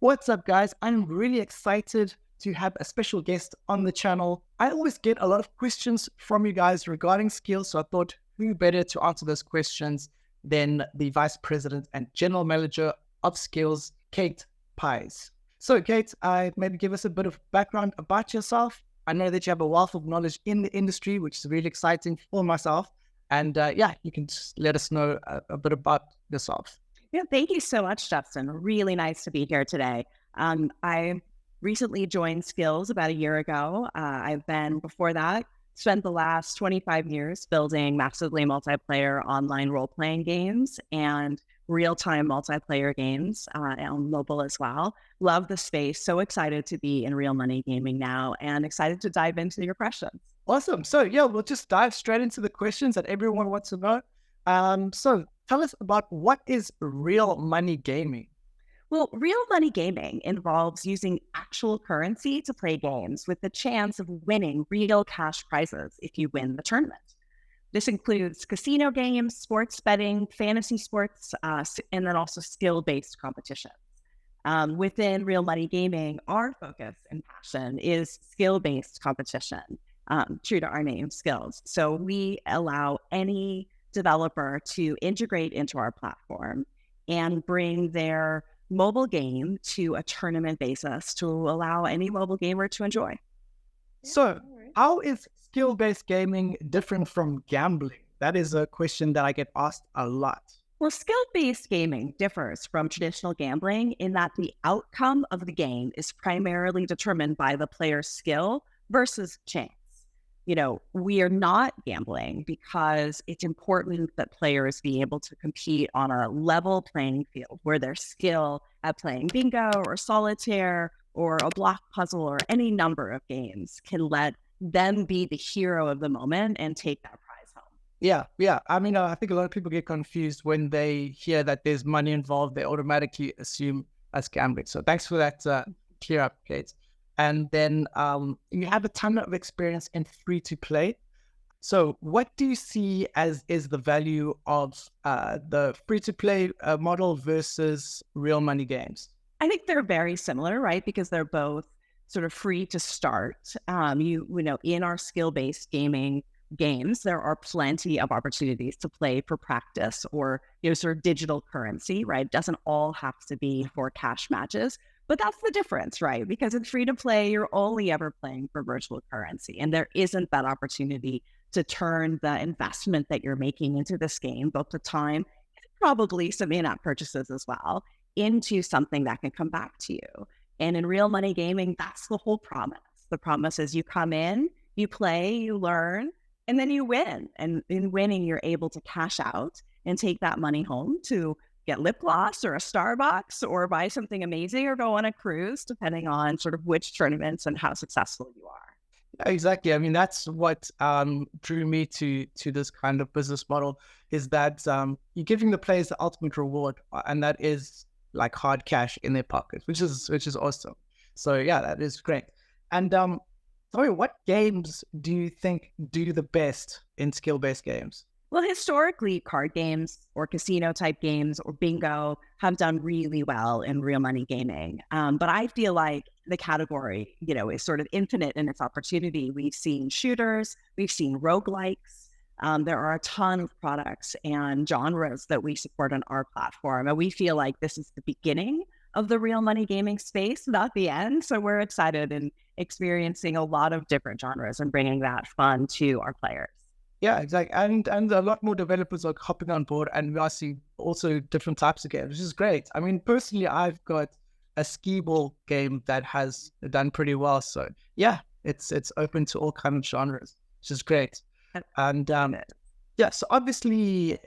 What's up, guys? I'm really excited to have a special guest on the channel. I always get a lot of questions from you guys regarding Skillz, so I thought who better to answer those questions than the Vice President and General Manager of Skillz, Kate Paiz. So, Kate, maybe give us a bit of background about yourself. I know that you have a wealth of knowledge in the industry, which is really exciting for myself. And you can just let us know a bit about yourself. Yeah, thank you so much, Justin. Really nice to be here today. I recently joined Skillz about a year ago. Before that, spent the last 25 years building massively multiplayer online role-playing games and real-time multiplayer games on mobile as well. Love the space. So excited to be in real money gaming now and excited to dive into your questions. Awesome. So we'll just dive straight into the questions that everyone wants to know. So tell us about what is real money gaming? Well, real money gaming involves using actual currency to play games with the chance of winning real cash prizes if you win the tournament. This includes casino games, sports betting, fantasy sports, and then also skill-based competitions. Within real money gaming, our focus and passion is skill-based competition, true to our name, Skillz. So we allow any developer to integrate into our platform and bring their mobile game to a tournament basis to allow any mobile gamer to enjoy. So how is skill-based gaming different from gambling? That is a question that I get asked a lot. Well, skill-based gaming differs from traditional gambling in that the outcome of the game is primarily determined by the player's skill versus chance. We are not gambling because it's important that players be able to compete on a level playing field where their skill at playing bingo or solitaire or a block puzzle or any number of games can let them be the hero of the moment and take that prize home. Yeah. I think a lot of people get confused when they hear that there's money involved. They automatically assume that's gambling. So thanks for that clear up, Kate. And then you have a ton of experience in free-to-play. So what do you see as is the value of the free-to-play model versus real money games? I think they're very similar, right? Because they're both sort of free to start. In our skill-based gaming games, there are plenty of opportunities to play for practice or, sort of digital currency, right? It doesn't all have to be for cash matches. But that's the difference, right? Because in free to play, you're only ever playing for virtual currency. And there isn't that opportunity to turn the investment that you're making into this game, both the time and probably some in-app purchases as well, into something that can come back to you. And in real money gaming, that's the whole promise. The promise is you come in, you play, you learn, and then you win. And in winning, you're able to cash out and take that money home to get lip gloss or a Starbucks or buy something amazing or go on a cruise, depending on sort of which tournaments and how successful you are. Exactly. I mean, that's what drew me to this kind of business model is that you're giving the players the ultimate reward, and that is like hard cash in their pockets, which is awesome. So that is great. And sorry, what games do you think do the best in skill-based games? Well, historically, card games or casino type games or bingo have done really well in real money gaming. But I feel like the category, is sort of infinite in its opportunity. We've seen shooters, we've seen roguelikes. There are a ton of products and genres that we support on our platform. And we feel like this is the beginning of the real money gaming space, not the end. So we're excited and experiencing a lot of different genres and bringing that fun to our players. Yeah, exactly. And a lot more developers are hopping on board, and we are seeing also different types of games, which is great. I mean, personally, I've got a skee ball game that has done pretty well. So it's open to all kinds of genres, which is great. And so obviously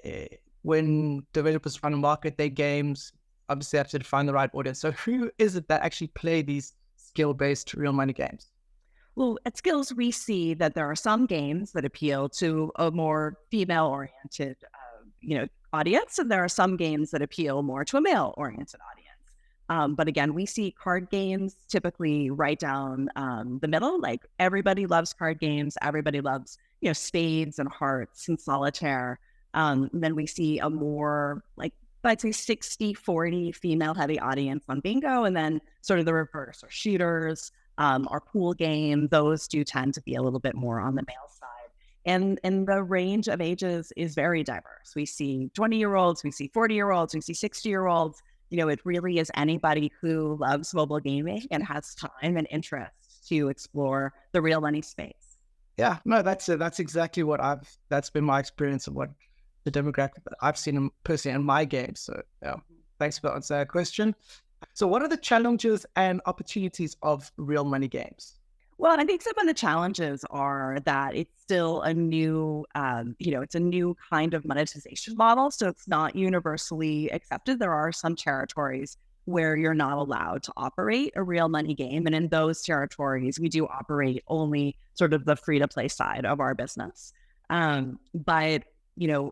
when developers run a market their games, obviously they have to find the right audience. So who is it that actually play these skill-based real money games? Well, at Skillz, we see that there are some games that appeal to a more female-oriented, audience, and there are some games that appeal more to a male-oriented audience. But again, we see card games typically right down the middle. Like everybody loves card games. Everybody loves, spades and hearts and solitaire. Then we see a more like but I'd say 60-40 female heavy audience on bingo, and then sort of the reverse, or shooters, our pool game, those do tend to be a little bit more on the male side. And the range of ages is very diverse. We see 20-year-olds, we see 40-year-olds, we see 60-year-olds. It really is anybody who loves mobile gaming and has time and interest to explore the real money space. Yeah, no, that's exactly that's been my experience of what the demographic that I've seen personally in my games. So yeah, thanks for answering that question. So what are the challenges and opportunities of real money games? Well, I think some of the challenges are that it's still a new, it's a new kind of monetization model. So it's not universally accepted. There are some territories where you're not allowed to operate a real money game. And in those territories, we do operate only sort of the free to play side of our business. But,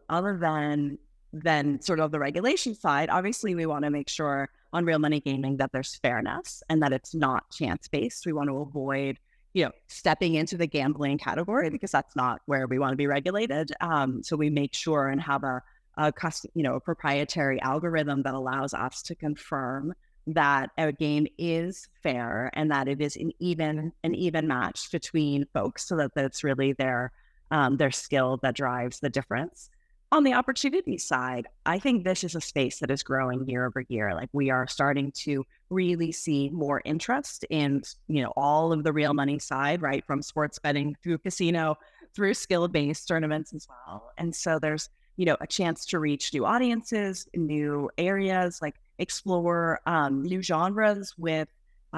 other than sort of the regulation side, obviously we want to make sure on real money gaming that there's fairness and that it's not chance based. We want to avoid stepping into the gambling category because that's not where we want to be regulated. So we make sure and have a proprietary algorithm that allows us to confirm that a game is fair and that it is an even match between folks, so that it's really their skill that drives the difference. On the opportunity side, I think this is a space that is growing year over year. Like, we are starting to really see more interest in, all of the real money side, right? From sports betting through casino, through skill-based tournaments as well. And so there's, a chance to reach new audiences, new areas, like explore new genres with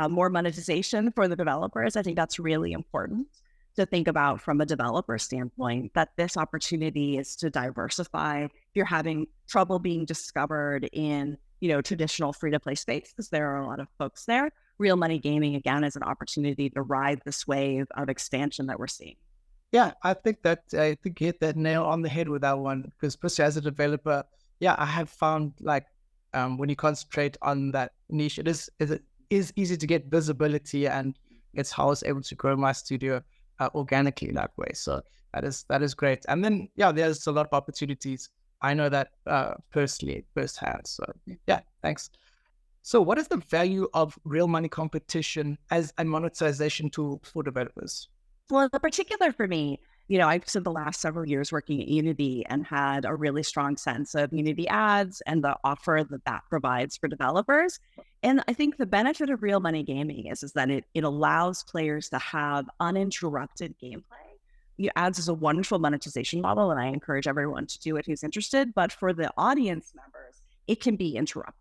more monetization for the developers. I think that's really important to think about from a developer standpoint, that this opportunity is to diversify. If you're having trouble being discovered in, traditional free-to-play space, because there are a lot of folks there, real money gaming, again, is an opportunity to ride this wave of expansion that we're seeing. Yeah, I think you hit that nail on the head with that one, because personally as a developer, I have found when you concentrate on that niche, it is easy to get visibility, and it's how I was able to grow my studio organically that way. So that is great. And then, there's a lot of opportunities. I know that personally, firsthand. So yeah, thanks. So what is the value of real money competition as a monetization tool for developers? Well, in particular for me, I've spent the last several years working at Unity and had a really strong sense of Unity ads and the offer that provides for developers. And I think the benefit of real money gaming is that it allows players to have uninterrupted gameplay. Ads is a wonderful monetization model, and I encourage everyone to do it who's interested. But for the audience members, it can be interruptive.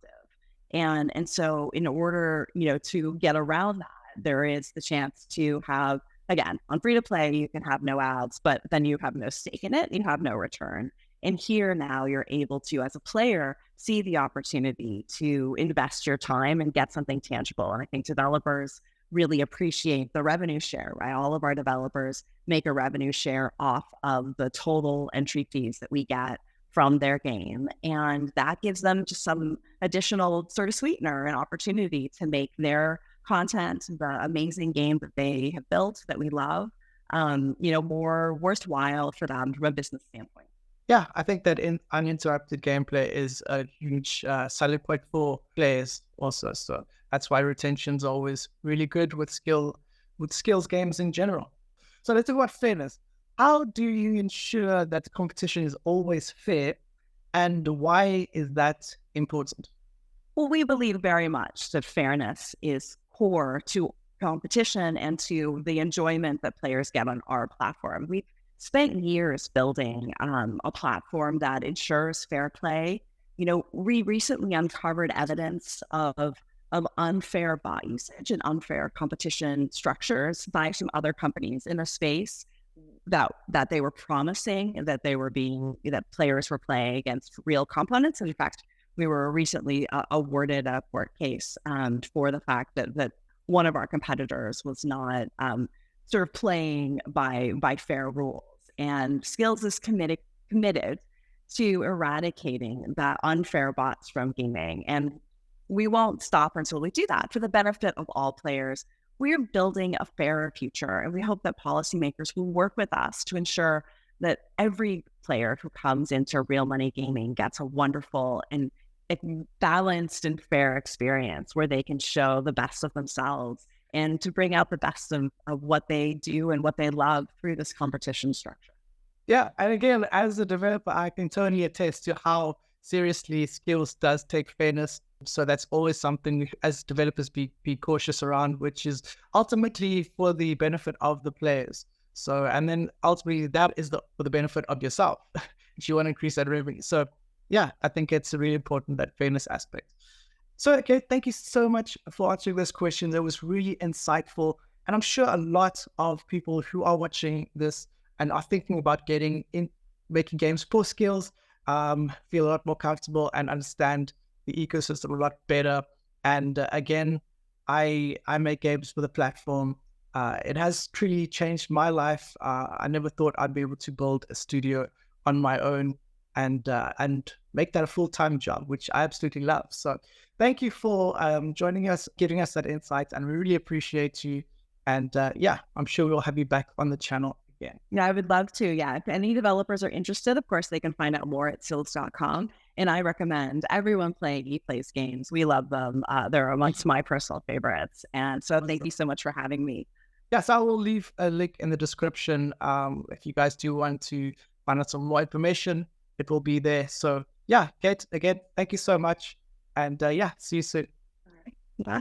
And so in order, to get around that, there is the chance to have, again, on free to play, you can have no ads, but then you have no stake in it. You have no return. And here now you're able to, as a player, see the opportunity to invest your time and get something tangible. And I think developers really appreciate the revenue share, right? All of our developers make a revenue share off of the total entry fees that we get from their game. And that gives them just some additional sort of sweetener and opportunity to make their content, the amazing game that they have built that we love, more worthwhile for them from a business standpoint. Yeah, I think that uninterrupted gameplay is a huge selling point for players also. So that's why retention's always really good with Skillz games in general. So let's talk about fairness. How do you ensure that the competition is always fair, and why is that important? Well, we believe very much that fairness is core to competition and to the enjoyment that players get on our platform. We've spent years building a platform that ensures fair play. We recently uncovered evidence of unfair bot usage and unfair competition structures by some other companies in a space that they were promising that that players were playing against real components. And in fact, we were recently awarded a court case for the fact that one of our competitors was not sort of playing by fair rules. And Skillz is committed to eradicating that unfair bots from gaming. And we won't stop until we do that. For the benefit of all players, we're building a fairer future. And we hope that policymakers will work with us to ensure that every player who comes into real money gaming gets a wonderful and a balanced and fair experience where they can show the best of themselves and to bring out the best of what they do and what they love through this competition structure. Yeah, and again, as a developer, I can totally attest to how seriously Skillz does take fairness. So that's always something as developers be cautious around, which is ultimately for the benefit of the players. So, and then ultimately that is for the benefit of yourself if you want to increase that revenue. So yeah, I think it's really important, that fairness aspect. So, okay, thank you so much for answering this question. That was really insightful. And I'm sure a lot of people who are watching this and are thinking about getting in, making games for Skillz, feel a lot more comfortable and understand the ecosystem a lot better. And again, I make games for the platform. It has truly changed my life. I never thought I'd be able to build a studio on my own and make that a full-time job, which I absolutely love. So thank you for joining us, giving us that insight, and we really appreciate you. And yeah, I'm sure we'll have you back on the channel again. Yeah, I would love to. Yeah. If any developers are interested, of course, they can find out more at skillz.com. And I recommend everyone playing ePlays games. We love them. They're amongst my personal favorites. And so thank you so much for having me. Yes, I will leave a link in the description. If you guys do want to find out some more information, it will be there. So yeah, Kate, again, thank you so much. And yeah, see you soon. All right. Bye.